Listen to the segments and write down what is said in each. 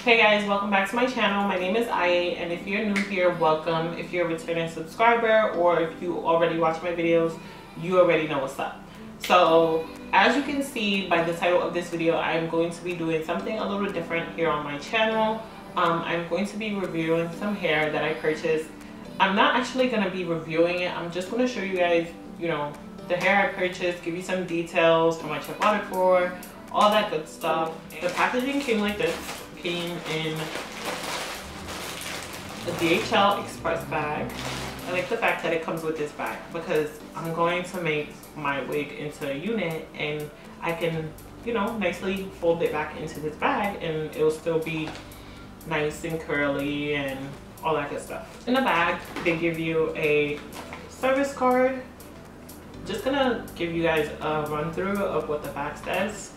Hey guys, welcome back to my channel. My name is Aye, and if you're new here, welcome. If you're a returning subscriber or if you already watch my videos, you already know what's up. So as you can see by the title of this video, I'm going to be doing something a little different here on my channel. I'm going to be reviewing some hair that I purchased. I'm not actually going to be reviewing it. I'm just going to show you guys, the hair I purchased, give you some details, how much I bought it for, all that good stuff. The packaging came like this. Came in a DHL Express bag. I like the fact that it comes with this bag because I'm going to make my wig into a unit and I can, nicely fold it back into this bag and it'll still be nice and curly and all that good stuff. In the bag, they give you a service card. Just gonna give you guys a run through of what the bag says.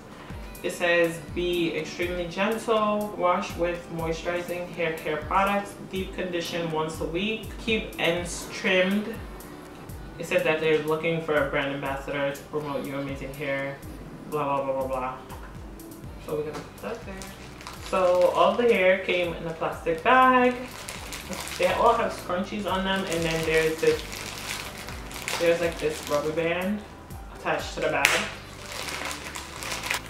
It says, be extremely gentle, wash with moisturizing hair care products, deep condition once a week, keep ends trimmed. It says that they're looking for a brand ambassador to promote Uamazinghair, blah, blah, blah, blah, blah. So we're gonna put that there. So all the hair came in a plastic bag. They all have scrunchies on them, and then there's like this rubber band attached to the bag.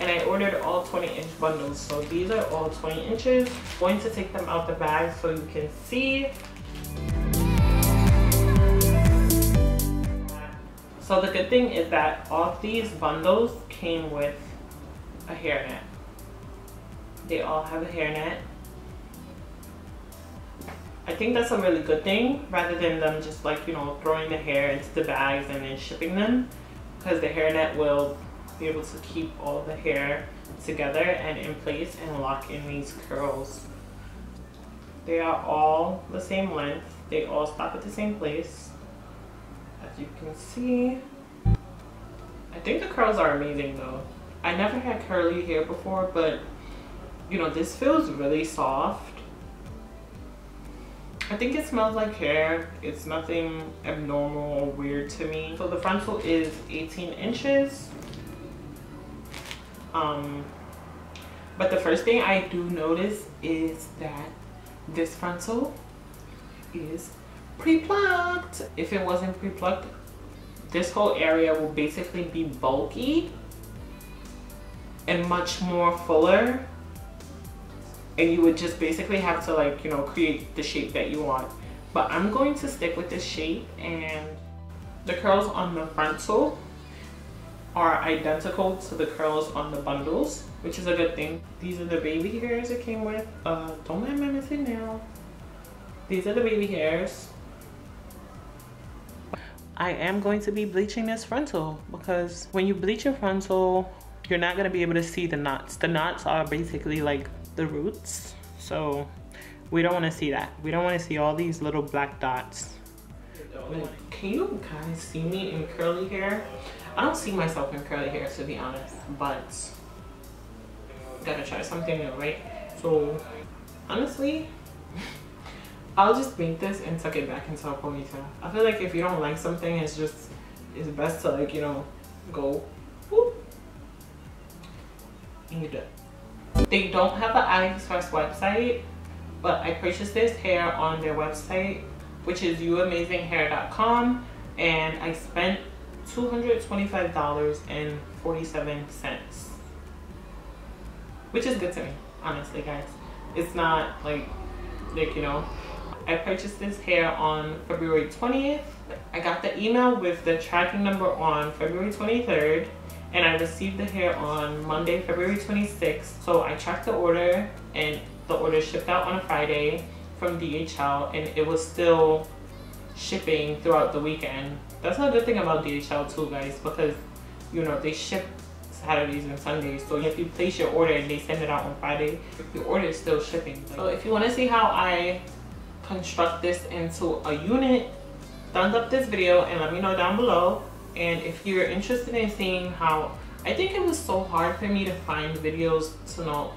And I ordered all 20-inch bundles, so these are all 20 inches. I'm going to take them out the bag so you can see. So the good thing is that all of these bundles came with a hairnet. They all have a hairnet. I think that's a really good thing, rather than them just like, throwing the hair into the bags and then shipping them, because the hairnet will be able to keep all the hair together and in place and lock in these curls. They are all the same length. They all stop at the same place. As you can see, I think the curls are amazing though. I never had curly hair before, but this feels really soft. I think it smells like hair. It's nothing abnormal or weird to me. So the frontal is 18 inches. But the first thing I do notice is that this frontal is pre-plucked. If it wasn't pre-plucked, this whole area will basically be bulky and much more fuller, and you would just basically have to create the shape that you want. But I'm going to stick with this shape, and the curls on the frontal are identical to the curls on the bundles, which is a good thing. These are the baby hairs it came with. Don't mind my missing nail. These are the baby hairs. I am going to be bleaching this frontal because when you bleach your frontal, you're not gonna be able to see the knots. The knots are basically like the roots, so we don't want to see that. We don't want to see all these little black dots. Can you guys see me in curly hair? I don't see myself in curly hair, to be honest, but gotta try something new, right? So honestly, I'll just make this and tuck it back into a ponytail. I feel like if you don't like something, it's best to go whoop, and you're done. They don't have an AliExpress website, but I purchased this hair on their website, which is uamazinghair.com, and I spent $225.47, which is good to me, honestly, guys. It's not I purchased this hair on February 20th. I got the email with the tracking number on February 23rd, and I received the hair on Monday, February 26th. So I tracked the order, and the order shipped out on a Friday from DHL, and it was still shipping throughout the weekend. That's a good thing about DHL too, guys, because they ship Saturdays and Sundays. So if you place your order and they send it out on Friday, your order is still shipping. So if you want to see how I construct this into a unit, thumbs up this video and let me know down below. And if you're interested in seeing how, I think it was so hard for me to find videos to know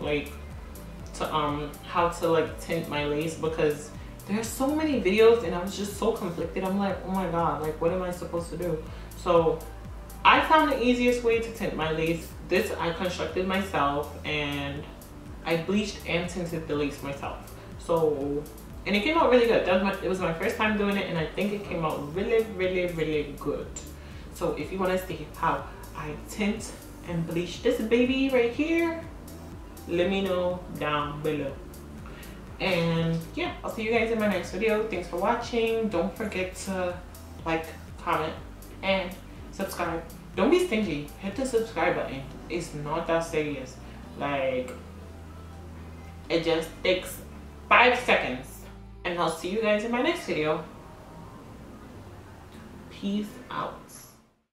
how to tint my lace, because there's so many videos and I was just so conflicted. I'm like, oh my god, what am I supposed to do? So I found the easiest way to tint my lace. This I constructed myself, and I bleached and tinted the lace myself. So, and it came out really good. It was my first time doing it, and I think it came out really, really, really good. So if you want to see how I tint and bleach this baby right here, let me know down below. And yeah, I'll see you guys in my next video. Thanks for watching. Don't forget to like, comment, and subscribe. Don't be stingy. Hit the subscribe button. It's not that serious. Like, it just takes 5 seconds. And I'll see you guys in my next video. Peace out.